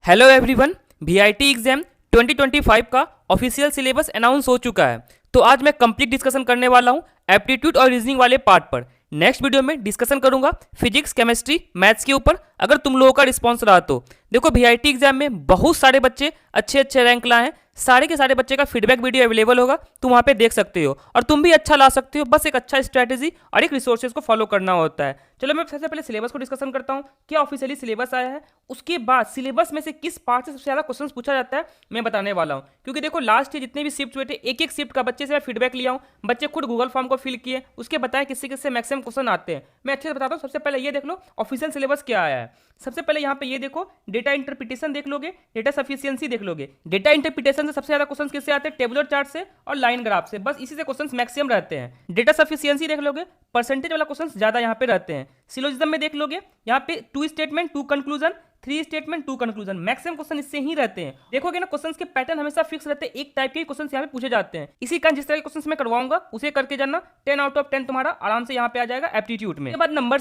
Hello everyone. VIT exam 2025 का official syllabus announce हो चुका है। तो आज मैं कंप्लीट डिस्कशन करने वाला हूं एप्टीट्यूड और रीजनिंग वाले पार्ट पर। नेक्स्ट वीडियो में डिस्कशन करूंगा फिजिक्स, केमिस्ट्री, मैथ्स के ऊपर। अगर तुम लोगों का रिस्पॉन्स रहा तो देखो, वीआईटी एग्जाम में बहुत सारे बच्चे अच्छे अच्छे रैंक लाए हैं। सारे के सारे बच्चे का फीडबैक वीडियो अवेलेबल होगा, तुम वहाँ पे देख सकते हो और तुम भी अच्छा ला सकते हो। बस एक अच्छा स्ट्रैटेजी और एक रिसोर्सेज को फॉलो करना होता है। चलो मैं सबसे पहले सिलेबस को डिस्कशन करता हूँ, क्या ऑफिशियली सिलेबस आया है। उसके बाद सिलेबस में से किस पार्ट से सबसे ज़्यादा क्वेश्चन पूछा जाता है मैं बताने वाला हूँ। क्योंकि देखो, लास्ट ईयर जितने भी शिफ्ट हुए थे, एक एक शिफ्ट का बच्चे से मैं फीडबैक लिया हूँ। बच्चे खुद गूगल फॉर्म को फिल किए, उसके बताएं किससे किससे मैक्सिमम क्वेश्चन आते हैं। मैं अच्छे से बताता हूँ। सबसे पहले ये देख लो ऑफिशियल सिलेबस क्या आया है। सबसे पहले यहाँ पे ये देखो, डेटा इंटरप्रिटेशन देख लोगे, डेटा सफिशिएंसी देख लोगे। डेटा इंटरप्रिटेशन से सबसे ज्यादा क्वेश्चन किससे आते हैं? टेबुलर चार्ट से और लाइन ग्राफ से। बस इसी से क्वेश्चंस मैक्सिमम रहते हैं। डेटा सफिशिएंसी देख लोगे, परसेंटेज वाला क्वेश्चंस ज्यादा यहाँ पे रहते हैं। सिलोजिज्म में देख लोगे, यहाँ पे 2 statement 2 conclusion, 3 statement 2 conclusion, maximum question इससे ही रहते हैं। देखोगे ना, क्वेश्चंस के पैटर्न हमेशा फिक्स रहते हैं, एक टाइप के क्वेश्चंस यहाँ पे पूछे जाते हैं। इसी कारण जिस तरह के क्वेश्चंस मैं करवाऊंगा उसे करके जाना, 10 आउट ऑफ 10 तुम्हारा आराम से यहाँ पे आ जाएगा एप्टीट्यूड में। उसके बाद नंबर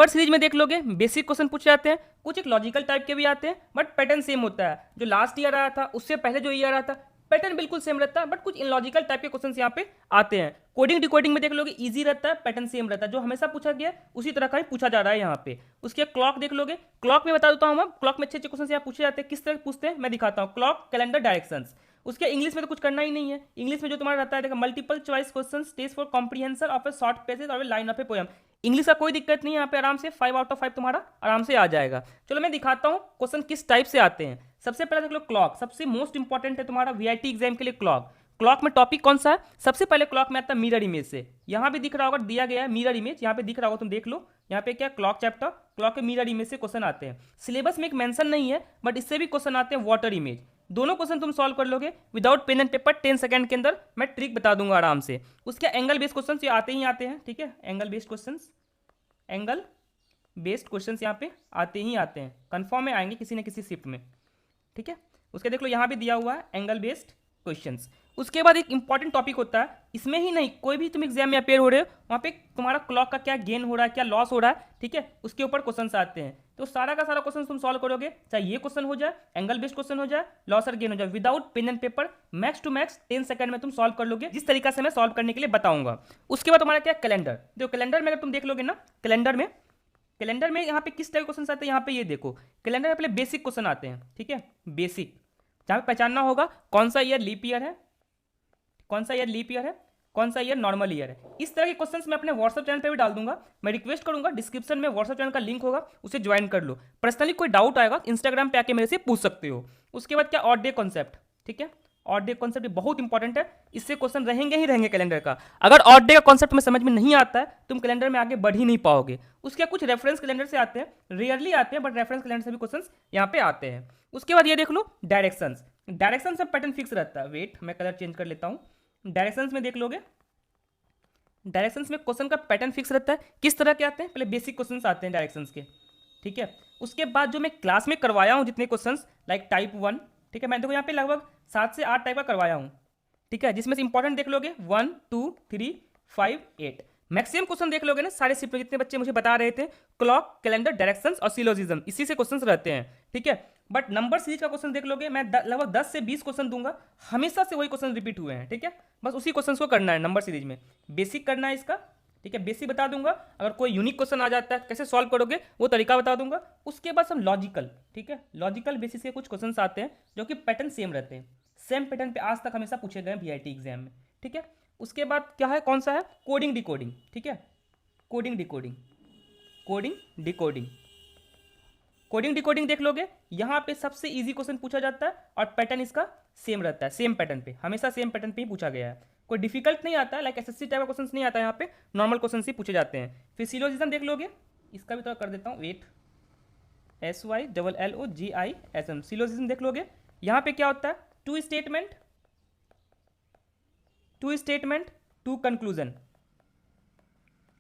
सीरीज में देख लोगे, बेसिक क्वेश्चन पूछे जाते हैं, कुछ एक लॉजिकल टाइप के भी आते हैं, बट पैटर्न सेम होता है। जो लास्ट ईयर आया था उससे पहले जो ईयर आया था, पैटर्न बिल्कुल सेम रहता है, बट कुछ इनलॉजिकल टाइप के क्वेश्चंस यहाँ पे आते हैं। कोडिंग डिकोडिंग में देख लोगे, इजी रहता है, पैटर्न सेम रहता है, जो हमेशा पूछा गया उसी तरह का ही पूछा जा रहा है यहाँ पे। उसके क्लॉक देख लोगे, क्लॉक में बता देता हूँ मैं, क्लॉक में अच्छे अच्छे क्वेश्चन यहाँ पूछे जाते हैं। किस तरह पूछते हैं मैं दिखाता हूँ। Clock, calendar, directions. उसके इंग्लिश में तो कुछ करना ही नहीं है। इंग्लिश में जो तुम्हारा रहता है, देखो, multiple choice question, test for comprehension of a short passage और a line of a poem. English का कोई दिक्कत नहीं है, यहाँ पे आराम से 5 आउट ऑफ 5 तुम्हारा आराम से आ जाएगा। चलो मैं दिखाता हूँ क्वेश्चन किस टाइप से आते हैं। सबसे पहले देख लो, क्लॉक सबसे मोस्ट इंपॉर्टेंट है तुम्हारा वीआईटी एग्जाम के लिए। क्लॉक में टॉपिक कौन सा है? सबसे पहले क्लॉक में आता है मिरर इमेज से। यहाँ पे दिख रहा होगा, दिया गया है मिरर इमेज, यहाँ पे दिख रहा होगा, तुम देख लो। यहाँ पे क्या, क्लॉक चैप्टर, क्लॉक के मिरर इमेज से क्वेश्चन आते हैं। सिलेबस में एक मेंशन नहीं है, बट इससे भी क्वेश्चन आते हैं वाटर इमेज। दोनों क्वेश्चन तुम सॉल्व कर लोगे without pen and paper 10 second के अंदर। मैं ट्रिक बता दूंगा आराम से। उसके एंगल बेस्ड क्वेश्चन ये आते ही आते हैं, ठीक है। एंगल बेस्ड क्वेश्चन यहाँ पे आते ही आते हैं, कंफर्म में आएंगे किसी न किसी शिफ्ट में, ठीक है। उसके देख लो, यहाँ भी दिया हुआ है एंगल बेस्ड क्वेश्चंस। उसके बाद एक इंपॉर्टेंट टॉपिक होता है, इसमें ही नहीं, कोई भी तुम एग्जाम में अपेयर हो रहे हो, वहाँ पे तुम्हारा क्लॉक का क्या गेन हो रहा है, क्या लॉस हो रहा है, ठीक है, उसके ऊपर क्वेश्चंस आते हैं। तो सारा का सारा क्वेश्चन तुम सॉल्व करोगे, चाहे ये क्वेश्चन हो जाए, एंगल बेस्ड क्वेश्चन हो जाए, लॉस और गेन हो जाए, without pen and paper max to max 10 second में तुम सॉल्व कर लोगे, जिस तरीका से मैं सॉल्व करने के लिए बताऊंगा। उसके बाद तुम्हारा क्या, कैलेंडर। देखो कैलेंडर में अगर तुम देख लोगे ना, कैलेंडर में यहाँ पे किस टाइप क्वेश्चन आते हैं, यहाँ पे ये देखो, कैलेंडर में पहले बेसिक क्वेश्चन आते हैं, ठीक है, बेसिक, जहाँ पे पहचानना होगा कौन सा ईयर लीप ईयर है, कौन सा ईयर नॉर्मल ईयर है। इस तरह के क्वेश्चंस मैं अपने व्हाट्सएप चैनल पे भी डाल दूंगा। मैं रिक्वेस्ट करूंगा, डिस्क्रिप्शन में व्हाट्सएप चैनल का लिंक होगा, उसे ज्वाइन कर लो। पर्सनली कोई डाउट आएगा, इंस्टाग्राम पे आके मेरे से पूछ सकते हो। उसके बाद क्या, ऑड डे कॉन्सेप्ट, ठीक है। ऑड डे कॉन्सेप्ट बहुत इंपॉर्टेंट है, इससे क्वेश्चन रहेंगे ही रहेंगे कैलेंडर का। अगर ऑड डे का कॉन्सेप्ट में समझ में नहीं आता है, तुम कैलेंडर में आगे बढ़ ही नहीं पाओगे। उसके कुछ रेफरेंस कैलेंडर से आते हैं, रेयरली आते हैं, बट रेफरेंस कैलेंडर से भी क्वेश्चन यहाँ पे आते हैं। उसके बाद ये देख लो, डायरेक्शंस में पैटर्न फिक्स रहता है। वेट, मैं कलर चेंज कर लेता हूँ। डायरेक्शंस में देख लोगे, डायरेक्शंस में क्वेश्चन का पैटर्न फिक्स रहता है। किस तरह के आते हैं? पहले बेसिक क्वेश्चंस आते हैं डायरेक्शंस के, ठीक है। उसके बाद जो मैं क्लास में करवाया हूँ जितने क्वेश्चंस, लाइक टाइप 1, ठीक है, मैं देखो यहाँ पे लगभग 7 से 8 टाइप का करवाया हूँ, ठीक है, जिसमें से इंपॉर्टेंट देख लोगे 1, 2, 3, 5, 8। मैक्सिमम क्वेश्चन देख लोगे ना, सारे शिफ्ट में जितने बच्चे मुझे बता रहे थे, क्लॉक, कैलेंडर, डायरेक्शंस और सिलोजिज्म, इसी से क्वेश्चंस रहते हैं, ठीक है। बट नंबर सीरीज का क्वेश्चन देख लोगे, मैं लगभग 10 से 20 क्वेश्चन दूंगा, हमेशा से वही क्वेश्चन रिपीट हुए हैं, ठीक है। बस उसी क्वेश्चन को करना है नंबर सीरीज में। बेसिक करना है इसका, ठीक है, बेसिक बता दूंगा। अगर कोई यूनिक क्वेश्चन आ जाता है कैसे सॉल्व करोगे वो तरीका बता दूंगा। उसके बाद सब लॉजिकल, ठीक है, लॉजिकल बेसिस के कुछ क्वेश्चन आते हैं जो कि पैटर्न सेम रहते हैं, सेम पैटर्न पे आज तक हमेशा पूछे गए वीआईटी एग्जाम में, ठीक है। उसके बाद क्या है, कौन सा है, कोडिंग डिकोडिंग, ठीक है, कोडिंग डिकोडिंग देख लोगे, यहाँ पे सबसे इजी क्वेश्चन पूछा जाता है और पैटर्न इसका सेम रहता है, सेम पैटर्न पे, हमेशा सेम पैटर्न पे ही पूछा गया है। कोई डिफिकल्ट नहीं आता है, लाइक एसएससी टाइप का क्वेश्चन नहीं आता है, यहाँ पे नॉर्मल क्वेश्चन ही पूछे जाते हैं। फिर सिलोजिज्म देख लोगे, इसका भी थोड़ा कर देता हूँ, वेट, SYLLOGISM, सिलोजिज्म देख लोगे। यहाँ पे क्या होता है, 2 स्टेटमेंट 2 कंक्लूजन,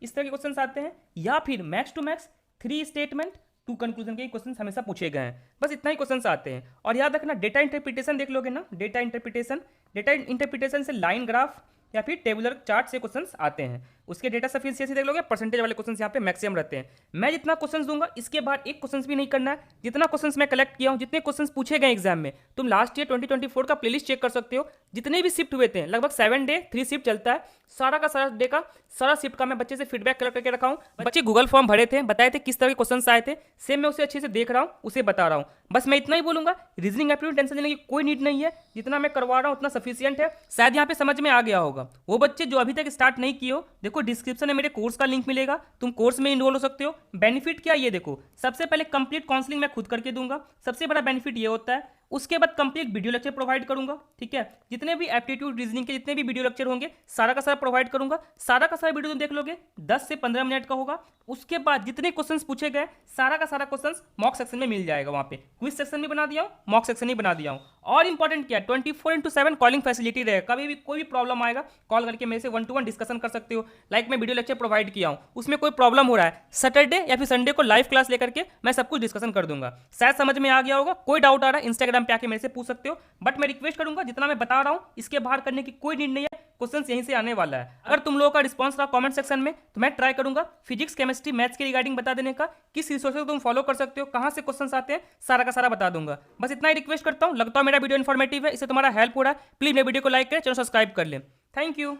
इस तरह के क्वेश्चन आते हैं। या फिर max to max 3 statement 2 conclusion के क्वेश्चन हमेशा पूछे गए हैं, बस इतना ही क्वेश्चन आते हैं। और याद रखना, डेटा इंटरप्रिटेशन देख लोगे ना, डेटा इंटरप्रिटेशन से लाइन ग्राफ या फिर टेबुलर चार्ट से क्वेश्चंस आते हैं। उसके डेटा सफिशिएंसी देख लोगे, परसेंटेज वाले क्वेश्चन यहाँ पे मैक्सिमम रहते हैं। मैं जितना क्वेश्चन दूंगा इसके बाद एक क्वेश्चन भी नहीं करना है। जितना क्वेश्चन मैं कलेक्ट किया हूँ, जितने क्वेश्चन पूछे गए एग्जाम में, तुम लास्ट ईयर 2024 का प्लेलिस्ट चेक कर सकते हो। जितने भी शिफ्ट हुए थे, लगभग 7 डे 3 शिफ्ट चलता है, सारा का सारा डे का सारा शिफ्ट का मैं बच्चे से फीडबैक कलेक्ट करके रखा हूँ। बच्चे गूगल फॉर्म भरे थे, बताए थे किस तरह के क्वेश्चन आए थे, सेम मैं उसे अच्छे से देख रहा हूँ, उसे बता रहा हूँ। बस मैं इतना ही बोलूंगा, रीजनिंग एप्टीट्यूड टेंशन लेने की कोई नीड नहीं है, जितना मैं करवा रहा हूँ उतना सफिशियंट है। शायद यहाँ पे समझ में आ गया होगा। वो बच्चे जो अभी तक स्टार्ट नहीं किए हो, देखो डिस्क्रिप्शन में मेरे कोर्स का लिंक मिलेगा, तुम कोर्स में इनरोल हो सकते हो। बेनिफिट क्या ये देखो, सबसे पहले कंप्लीट काउंसलिंग मैं खुद करके दूंगा, सबसे बड़ा बेनिफिट ये होता है। उसके बाद कंप्लीट वीडियो लेक्चर प्रोवाइड करूंगा, ठीक है। जितने भी एप्टीट्यूड रीजनिंग के जितने भी वीडियो लेक्चर होंगे सारा का सारा प्रोवाइड करूंगा। सारा का सारा वीडियो तुम देख लोगे, 10 से 15 मिनट का होगा। उसके बाद जितने क्वेश्चंस पूछे गए सारा का सारा क्वेश्चंस मॉक सेक्शन में मिल जाएगा। वहां पे क्विज सेक्शन भी बना दिया हूं, मॉक सेक्शन भी बना दिया हूं। और इंपॉर्टेंट क्या है, 24/7 कॉलिंग फैसिलिटी रहेगा। कभी भी कोई भी प्रॉब्लम आएगा, कॉल करके मेरे से 1-to-1 डिस्कशन कर सकते हो। लाइक मैं वीडियो लेक्चर प्रोवाइड किया हूं, उसमें कोई प्रॉब्लम हो रहा है, सैटरडे या फिर संडे को लाइव क्लास लेकर के मैं सब कुछ डिस्कशन कर दूंगा। शायद समझ में आ गया होगा। कोई डाउट आ रहा है इंस्टाग्राम पे आके मेरे से पूछ सकते हो। बट मैं रिक्वेस्ट करूंगा, जितना मैं बता रहा हूं इसके बाहर करने की कोई नीड नहीं है। क्वेश्चन यहीं से आने वाला है। अगर तुम लोगों का रिस्पांस रहा कमेंट सेक्शन में, तो मैं ट्राई करूंगा फिजिक्स केमिस्ट्री मैथ्स के रिगार्डिंग बता देने का। किस रिसोर्सेज को तुम फॉलो कर सकते हो, कहां से क्वेश्चंस आते हैं, सारा का सारा बता दूंगा। बस इतना ही रिक्वेस्ट करता हूं। लगता है मेरा वीडियो इन्फॉर्मेटिव है, इससे तुम्हारा हेल्प हो रहा है। प्लीज मेरे वीडियो को लाइक करें, चैनल सब्सक्राइब कर लें। Thank you.